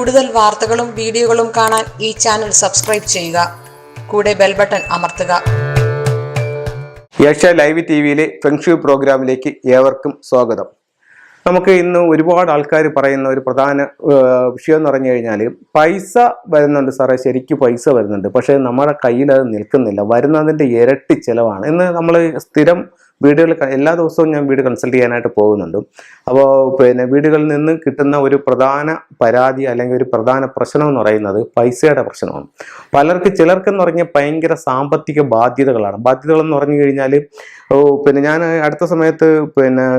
കൂടുതൽ വാർത്തകളും വീഡിയോകളും കാണാൻ ഈ ചാനൽ സബ്സ്ക്രൈബ് ചെയ്യുക. കൂടെ ബെൽ ബട്ടൺ അമർത്തുക. ഏഷ്യ ലൈവ് ടിവിയിലെ ഫെങ്ഷു പ്രോഗ്രാമിലേക്ക് ഏവർക്കും സ്വാഗതം. നമുക്ക് ഇന്ന് ഒരുപാട് ആൾക്കാർ പറയുന്ന ഒരു പ്രധാന വിഷയം എന്ന് പറഞ്ഞു കഴിഞ്ഞാൽ പൈസ വരുന്നുണ്ട് സാറേ, ശരിക്കും പൈസ വരുന്നുണ്ട്, പക്ഷേ നമ്മുടെ കയ്യിൽ അത് നിൽക്കുന്നില്ല, വരുന്നതിൻ്റെ ഇരട്ടി ചിലവാണ്. ഇന്ന് നമ്മൾ സ്ഥിരം വീടുകൾ എല്ലാ ദിവസവും ഞാൻ വീട് കൺസൾട്ട് ചെയ്യാനായിട്ട് പോകുന്നുണ്ട്. അപ്പോൾ വീടുകളിൽ നിന്ന് കിട്ടുന്ന ഒരു പ്രധാന പരാതി അല്ലെങ്കിൽ ഒരു പ്രധാന പ്രശ്നം എന്ന് പറയുന്നത് പൈസയുടെ പ്രശ്നമാണ്. ചിലർക്കെന്ന് പറഞ്ഞാൽ ഭയങ്കര സാമ്പത്തിക ബാധ്യതകൾ എന്ന് പറഞ്ഞു കഴിഞ്ഞാൽ ഞാൻ അടുത്ത സമയത്ത്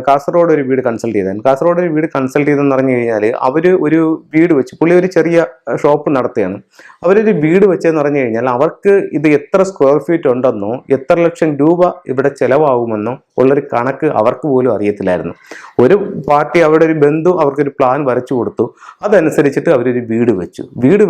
കാസർഗോഡ് ഒരു വീട് കൺസൾട്ട് ചെയ്തെന്ന് പറഞ്ഞു കഴിഞ്ഞാൽ അവർ ഒരു വീട് വെച്ച്, പുള്ളി ഒരു ചെറിയ ഷോപ്പ് നടത്തുകയാണ്. അവരൊരു വീട് വെച്ചെന്ന് പറഞ്ഞു കഴിഞ്ഞാൽ അവർക്ക് ഇത് എത്ര സ്ക്വയർ ഫീറ്റ് ഉണ്ടെന്നോ എത്ര ലക്ഷം രൂപ ഇവിടെ ചിലവാകുമെന്നോ ഉള്ളൊരു കണക്ക് അവർക്ക് പോലും അറിയത്തില്ലായിരുന്നു. ഒരു പാർട്ടി, അവിടെ ഒരു ബന്ധു അവർക്കൊരു പ്ലാൻ വരച്ചു കൊടുത്തു. അതനുസരിച്ചിട്ട് അവരൊരു വീട്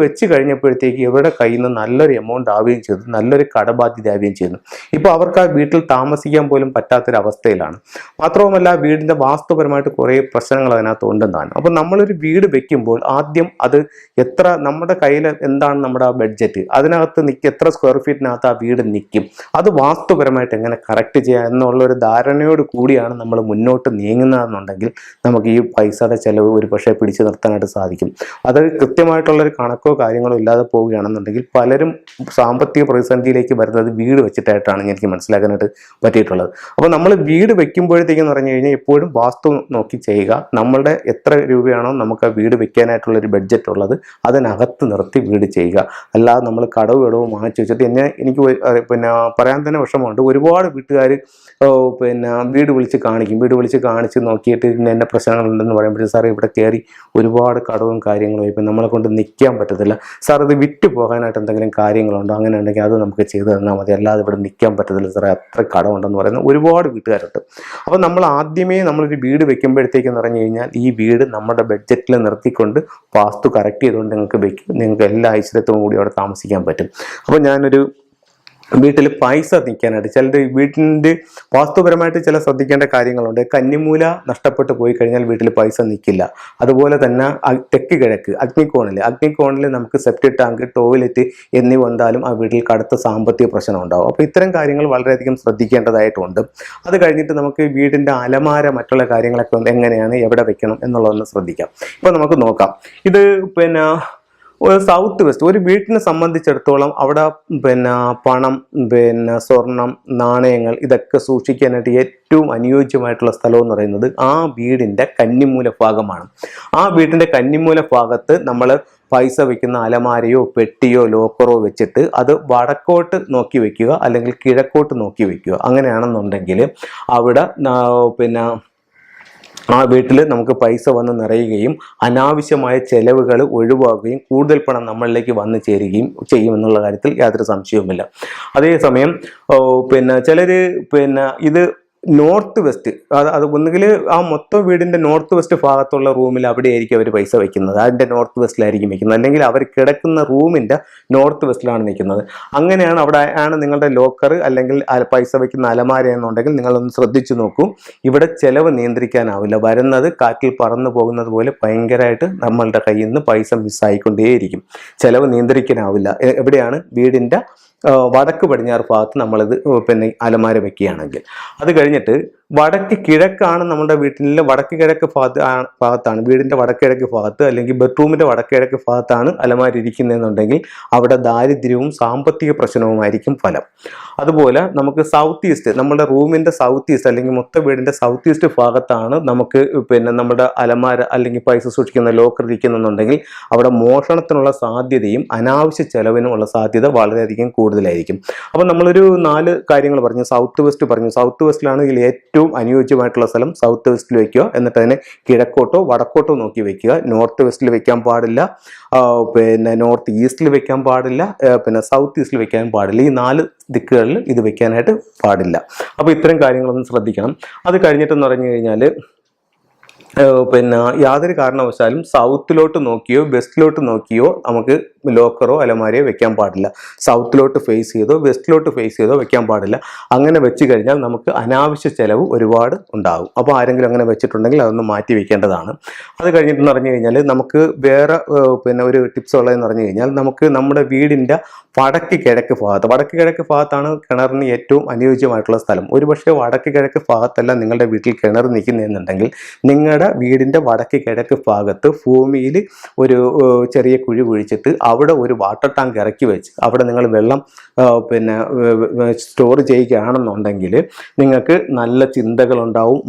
വെച്ച് കഴിഞ്ഞപ്പോഴത്തേക്ക് ഇവരുടെ കയ്യിൽ നിന്ന് നല്ലൊരു എമൗണ്ട് ആവുകയും ചെയ്തു, നല്ലൊരു കടബാധ്യത ആവുകയും ചെയ്യുന്നു. ഇപ്പോൾ അവർക്ക് ആ വീട്ടിൽ താമസിക്കാൻ പോലും പറ്റാത്തൊരവസ്ഥയിലാണ്. മാത്രവുമല്ല, വീടിൻ്റെ വാസ്തുപരമായിട്ട് കുറേ പ്രശ്നങ്ങൾ അതിനകത്ത് ഉണ്ടെന്നാണ്. അപ്പോൾ നമ്മളൊരു വീട് വെക്കുമ്പോൾ ആദ്യം അത് എത്ര, നമ്മുടെ കയ്യിൽ എന്താണ് നമ്മുടെ ആ ബഡ്ജറ്റ്, അതിനകത്ത് എത്ര സ്ക്വയർ ഫീറ്റിനകത്ത് ആ വീട് നിൽക്കും, അത് വാസ്തുപരമായിട്ട് എങ്ങനെ കറക്റ്റ് ചെയ്യാം എന്നുള്ളൊരു ധാരണയോട് കൂടിയാണ് നമ്മൾ മുന്നോട്ട് നീങ്ങുന്നതെന്നുണ്ടെങ്കിൽ നമുക്ക് ഈ പൈസയുടെ ചിലവ് ഒരു പക്ഷേ പിടിച്ചു നിർത്താനായിട്ട് സാധിക്കും. അത് കൃത്യമായിട്ടുള്ളൊരു കണക്കോ കാര്യങ്ങളോ ഇല്ലാതെ പോവുകയാണെന്നുണ്ടെങ്കിൽ പലരും സാമ്പത്തിക പ്രതിസന്ധിയിലേക്ക് വരുന്നത് വീട് വെച്ചിട്ടായിട്ടാണ് എനിക്ക് മനസ്സിലാക്കാനായിട്ട് പറ്റിയിട്ടുള്ളത്. അപ്പോൾ നമ്മൾ വീട് വെക്കുമ്പോഴത്തേക്കെന്ന് പറഞ്ഞു കഴിഞ്ഞാൽ എപ്പോഴും വാസ്തു നോക്കി ചെയ്യുക. നമ്മളുടെ എത്ര രൂപയാണോ നമുക്ക് ആ വീട് വെക്കാനായിട്ടുള്ളൊരു ബഡ്ജറ്റ് ഉള്ളത് അതിനകത്ത് നിർത്തി വീട് ചെയ്യുക. അല്ലാതെ നമ്മൾ കടവും വാങ്ങിച്ചു വെച്ചിട്ട് എനിക്ക് പറയാൻ തന്നെ വിഷമമുണ്ട്. ഒരുപാട് വീട്ടുകാർ വീട് വിളിച്ച് കാണിച്ച് നോക്കിയിട്ട് എന്നെ പ്രശ്നങ്ങളുണ്ടെന്ന് പറയുമ്പോഴേ സാർ ഇവിടെ കയറി ഒരുപാട് കടവും കാര്യങ്ങളും ഇപ്പം നമ്മളെ കൊണ്ട് നിൽക്കാൻ പറ്റത്തില്ല സാർ, ഇത് വിറ്റ് പോകാനായിട്ട് എന്തെങ്കിലും കാര്യങ്ങളുണ്ടോ, അങ്ങനെ ഉണ്ടെങ്കിൽ അത് നമുക്ക് ചെയ്തു തന്നാൽ മതി, അല്ലാതെ ഇവിടെ നിൽക്കാൻ പറ്റത്തില്ല സാറേ, അത്ര കടമുണ്ടെന്ന് പറയുന്ന ഒരുപാട് വീട്ടുകാരുണ്ട്. അപ്പോൾ നമ്മളൊരു വീട് വെക്കുമ്പോഴത്തേക്കെന്ന് പറഞ്ഞു കഴിഞ്ഞാൽ ഈ വീട് നമ്മുടെ ബഡ്ജറ്റിൽ നിർത്തിക്കൊണ്ട് വാസ്തു കറക്റ്റ് ചെയ്തുകൊണ്ട് നിങ്ങൾക്ക് എല്ലാ ഐശ്വര്യത്തോടും കൂടി അവിടെ താമസിക്കാൻ പറ്റും. അപ്പോൾ ഞാനൊരു വീട്ടിൽ പൈസ നിൽക്കാനായിട്ട് ചിലർ വീട്ടിൻ്റെ വാസ്തുപരമായിട്ട് ചില ശ്രദ്ധിക്കേണ്ട കാര്യങ്ങളുണ്ട്. കന്നിമൂല നഷ്ടപ്പെട്ടു പോയി കഴിഞ്ഞാൽ വീട്ടിൽ പൈസ നിൽക്കില്ല. അതുപോലെ തന്നെ തെക്ക് കിഴക്ക് അഗ്നികോണിൽ നമുക്ക് സെപ്റ്റിക് ടാങ്ക്, ടോയ്ലറ്റ് എന്നിവ ഉണ്ടാലും ആ വീട്ടിൽ കടുത്ത സാമ്പത്തിക പ്രശ്നം ഉണ്ടാകും. അപ്പോൾ ഇത്തരം കാര്യങ്ങൾ വളരെയധികം ശ്രദ്ധിക്കേണ്ടതായിട്ടുണ്ട്. അത് കഴിഞ്ഞിട്ട് നമുക്ക് വീടിൻ്റെ അലമാര, മറ്റുള്ള കാര്യങ്ങളൊക്കെ എങ്ങനെയാണ്, എവിടെ വെക്കണം എന്നുള്ളതൊന്ന് ശ്രദ്ധിക്കാം. ഇപ്പോൾ നമുക്ക് നോക്കാം. ഇത് സൗത്ത് വെസ്റ്റ് ഒരു വീട്ടിനെ സംബന്ധിച്ചിടത്തോളം അവിടെ പണം, സ്വർണം, നാണയങ്ങൾ ഇതൊക്കെ സൂക്ഷിക്കാനായിട്ട് ഏറ്റവും അനുയോജ്യമായിട്ടുള്ള സ്ഥലം എന്ന് പറയുന്നത് ആ വീടിൻ്റെ കന്നിമൂല ഭാഗമാണ്. ആ വീടിൻ്റെ കന്നിമൂല ഭാഗത്ത് നമ്മൾ പൈസ വയ്ക്കുന്ന അലമാരയോ പെട്ടിയോ ലോക്കറോ വെച്ചിട്ട് അത് വടക്കോട്ട് നോക്കി വെക്കുക, അല്ലെങ്കിൽ കിഴക്കോട്ട് നോക്കി വെക്കുക. അങ്ങനെയാണെന്നുണ്ടെങ്കിൽ അവിടെ ആ വീട്ടിൽ നമുക്ക് പൈസ വന്ന് നിറയുകയും അനാവശ്യമായ ചെലവുകൾ ഒഴിവാക്കുകയും കൂടുതൽ പണം നമ്മളിലേക്ക് വന്നു ചേരുകയും ചെയ്യുമെന്നുള്ള കാര്യത്തിൽ യാതൊരു സംശയവുമില്ല. അതേസമയം ചിലർ ഇത് നോർത്ത് വെസ്റ്റ്, അത് ഒന്നുകിൽ ആ മൊത്തം വീടിൻ്റെ നോർത്ത് വെസ്റ്റ് ഭാഗത്തുള്ള റൂമിൽ അവിടെയായിരിക്കും അവർ പൈസ വയ്ക്കുന്നത്, അതിൻ്റെ നോർത്ത് വെസ്റ്റിലായിരിക്കും വയ്ക്കുന്നത്, അല്ലെങ്കിൽ അവർ കിടക്കുന്ന റൂമിൻ്റെ നോർത്ത് വെസ്റ്റിലാണ് നിൽക്കുന്നത്. അങ്ങനെയാണ് അവിടെ ആണ് നിങ്ങളുടെ ലോക്കർ അല്ലെങ്കിൽ പൈസ വയ്ക്കുന്ന അലമാര എന്നുണ്ടെങ്കിൽ നിങ്ങളൊന്ന് ശ്രദ്ധിച്ചു നോക്കൂ. ഇവിടെ ചിലവ് നിയന്ത്രിക്കാനാവില്ല. വരുന്നത് കാറ്റിൽ പറന്നു പോകുന്നത് പോലെ ഭയങ്കരമായിട്ട് നമ്മളുടെ കയ്യിൽ നിന്ന് പൈസ മിസ്സായിക്കൊണ്ടേയിരിക്കും. ചിലവ് നിയന്ത്രിക്കാനാവില്ല. എവിടെയാണ് വീടിൻ്റെ വടക്ക് പടിഞ്ഞാറ് ഭാഗത്ത് നമ്മളിത് അലമാര വെക്കുകയാണെങ്കിൽ. അത് കഴിഞ്ഞിട്ട് വടക്ക് കിഴക്കാണ് നമ്മുടെ വീട്ടിലെ വടക്ക് കിഴക്ക് ഭാഗത്താണ് വീടിൻ്റെ വടക്ക് കിഴക്ക് ഭാഗത്ത്, അല്ലെങ്കിൽ ബെഡ്റൂമിൻ്റെ വടക്ക് കിഴക്ക് ഭാഗത്താണ് അലമാര ഇരിക്കുന്നതെന്നുണ്ടെങ്കിൽ അവിടെ ദാരിദ്ര്യവും സാമ്പത്തിക പ്രശ്നവുമായിരിക്കും ഫലം. അതുപോലെ നമുക്ക് സൗത്ത് ഈസ്റ്റ്, നമ്മുടെ റൂമിൻ്റെ സൗത്ത് ഈസ്റ്റ് അല്ലെങ്കിൽ മൊത്തം വീടിൻ്റെ സൗത്ത് ഈസ്റ്റ് ഭാഗത്താണ് നമുക്ക് നമ്മുടെ അലമാര അല്ലെങ്കിൽ പൈസ സൂക്ഷിക്കുന്ന ലോക്കർ ഇരിക്കുന്നുണ്ടെങ്കിൽ അവിടെ മോഷണത്തിനുള്ള സാധ്യതയും അനാവശ്യ ചെലവിനുമുള്ള സാധ്യത വളരെയധികം കൂടുതലായിരിക്കും. അപ്പോൾ നമ്മളൊരു 4 കാര്യങ്ങൾ പറഞ്ഞു. സൗത്ത് വെസ്റ്റിലാണ് ഇതിൽ ഏറ്റവും അനുയോജ്യമായിട്ടുള്ള സ്ഥലം. സൗത്ത് വെസ്റ്റിൽ വെക്കുക, എന്നിട്ട് അതിനെ കിഴക്കോട്ടോ വടക്കോട്ടോ നോക്കി വെക്കുക. നോർത്ത് വെസ്റ്റിൽ വെക്കാൻ പാടില്ല, നോർത്ത് ഈസ്റ്റിൽ വെക്കാൻ പാടില്ല, സൗത്ത് ഈസ്റ്റിൽ വെക്കാൻ പാടില്ല. ഈ 4 ദിക്കുകളിൽ ഇത് വെക്കാനായിട്ട് പാടില്ല. അപ്പോൾ ഇത്തരം കാര്യങ്ങളൊന്നും ശ്രദ്ധിക്കണം. അത് കഴിഞ്ഞിട്ടെന്ന് പറഞ്ഞു കഴിഞ്ഞാൽ യാതൊരു കാരണവശാലും സൗത്തിലോട്ട് നോക്കിയോ വെസ്റ്റിലോട്ട് നോക്കിയോ നമുക്ക് ലോക്കറോ അലമാരയോ വെക്കാൻ പാടില്ല. സൗത്തിലോട്ട് ഫേസ് ചെയ്തോ വെസ്റ്റിലോട്ട് ഫേസ് ചെയ്തോ വെക്കാൻ പാടില്ല. അങ്ങനെ വെച്ച് കഴിഞ്ഞാൽ നമുക്ക് അനാവശ്യ ചെലവ് ഒരുപാട് ഉണ്ടാകും. അപ്പോൾ ആരെങ്കിലും അങ്ങനെ വെച്ചിട്ടുണ്ടെങ്കിൽ അതൊന്ന് മാറ്റി വെക്കേണ്ടതാണ്. അത് കഴിഞ്ഞിട്ടെന്ന് പറഞ്ഞു കഴിഞ്ഞാൽ നമുക്ക് വേറെ ഒരു ടിപ്സ് ഉള്ളതെന്ന് പറഞ്ഞു കഴിഞ്ഞാൽ നമുക്ക് നമ്മുടെ വീടിൻ്റെ വടക്ക് കിഴക്ക് ഭാഗത്താണ് കിണറിന് ഏറ്റവും അനുയോജ്യമായിട്ടുള്ള സ്ഥലം. ഒരുപക്ഷെ വടക്ക് കിഴക്ക് ഭാഗത്തല്ല നിങ്ങളുടെ വീട്ടിൽ കിണർ നിൽക്കുന്നതെന്നുണ്ടെങ്കിൽ നിങ്ങളുടെ വീടിൻ്റെ വടക്ക് കിഴക്ക് ഭാഗത്ത് ഭൂമിയിൽ ഒരു ചെറിയ കുഴി കുഴിച്ചിട്ട് അവിടെ ഒരു വാട്ടർ ടാങ്ക് ഇറക്കി വെച്ച് അവിടെ നിങ്ങൾ വെള്ളം സ്റ്റോർ ചെയ്യുകയാണെന്നുണ്ടെങ്കിൽ നിങ്ങൾക്ക് നല്ല ചിന്തകളുണ്ടാവും,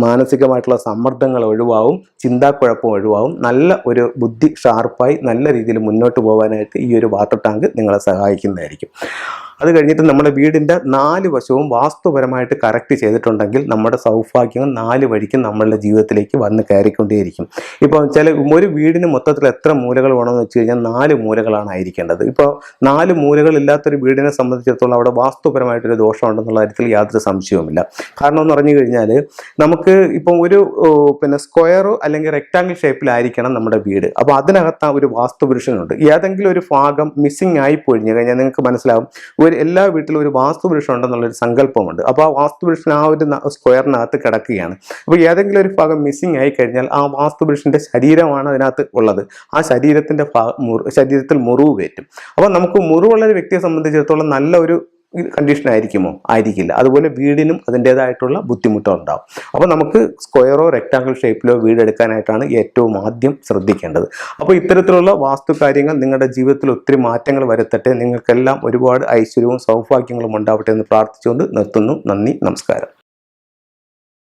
മാനസികമായിട്ടുള്ള സമ്മർദ്ദങ്ങൾ ഒഴിവാവും, ചിന്താക്കുഴപ്പം ഒഴിവാവും, നല്ല ഒരു ബുദ്ധി ഷാർപ്പായി നല്ല രീതിയിൽ മുന്നോട്ട് പോകാനായിട്ട് ഈ ഒരു വാട്ടർ ടാങ്ക് നിങ്ങളെ സഹായിക്കുന്നതായിരിക്കും. അത് കഴിഞ്ഞിട്ട് നമ്മുടെ വീടിൻ്റെ 4 വശവും വാസ്തുപരമായിട്ട് കറക്റ്റ് ചെയ്തിട്ടുണ്ടെങ്കിൽ നമ്മുടെ സൗഭാഗ്യങ്ങൾ 4 വഴിക്കും നമ്മളുടെ ജീവിതത്തിലേക്ക് വന്ന് കയറിക്കൊണ്ടേയിരിക്കും. ഇപ്പോൾ ഒരു വീടിന് മൊത്തത്തിൽ എത്ര മൂലകൾ വേണമെന്ന് വെച്ച് കഴിഞ്ഞാൽ 4 മൂലകളാണ് ആയിരിക്കേണ്ടത്. ഇപ്പോൾ 4 മൂലകളില്ലാത്തൊരു വീടിനെ സംബന്ധിച്ചിടത്തോളം അവിടെ വാസ്തുപരമായിട്ടൊരു ദോഷമുണ്ടെന്നുള്ള കാര്യത്തിൽ യാതൊരു സംശയവുമില്ല. കാരണം എന്ന് പറഞ്ഞു കഴിഞ്ഞാൽ നമുക്ക് ഇപ്പം ഒരു സ്ക്വയറോ അല്ലെങ്കിൽ റെക്ടാങ്കിൾ ഷേപ്പിലായിരിക്കണം നമ്മുടെ വീട്. അപ്പോൾ അതിനകത്ത് ആ ഒരു വാസ്തുപുരുഷനുണ്ട്. ഏതെങ്കിലും ഒരു ഭാഗം മിസ്സിങ് ആയി പൊഴിഞ്ഞു കഴിഞ്ഞാൽ നിങ്ങൾക്ക് മനസ്സിലാവും എല്ലാ വീട്ടിലും ഒരു വാസ്തുപുരുഷൻ ഉണ്ടെന്നുള്ളൊരു സങ്കല്പമുണ്ട്. അപ്പോൾ ആ വാസ്തുപുരുഷൻ ആ ഒരു സ്ക്വയറിനകത്ത് കിടക്കുകയാണ്. അപ്പോൾ ഏതെങ്കിലും ഒരു ഭാഗം മിസ്സിങ് ആയി കഴിഞ്ഞാൽ ആ വാസ്തുപുരുഷന്റെ ശരീരമാണ് അതിനകത്ത് ഉള്ളത്. ആ ശരീരത്തിൽ മുറിവ് പറ്റും. അപ്പോൾ നമുക്ക് മുറിവുള്ള ഒരു വ്യക്തിയെ സംബന്ധിച്ചിടത്തോളം നല്ല ഒരു കണ്ടീഷൻ ആയിരിക്കുമോ? ആയിരിക്കില്ല. അതുപോലെ വീടിനും അതിൻ്റെതായിട്ടുള്ള ബുദ്ധിമുട്ടുണ്ടാകും. അപ്പോൾ നമുക്ക് സ്ക്വയറോ റെക്ടാങ്കിൾ ഷേപ്പിലോ വീടെടുക്കാനായിട്ടാണ് ഏറ്റവും ആദ്യം ശ്രദ്ധിക്കേണ്ടത്. അപ്പോൾ ഇത്തരത്തിലുള്ള വാസ്തു കാര്യങ്ങൾ നിങ്ങളുടെ ജീവിതത്തിൽ ഒത്തിരി മാറ്റങ്ങൾ വരുത്തട്ടെ. നിങ്ങൾക്കെല്ലാം ഒരുപാട് ഐശ്വര്യവും സൗഭാഗ്യങ്ങളും ഉണ്ടാവട്ടെ എന്ന് പ്രാർത്ഥിച്ചുകൊണ്ട് നിർത്തുന്നു. നന്ദി, നമസ്കാരം.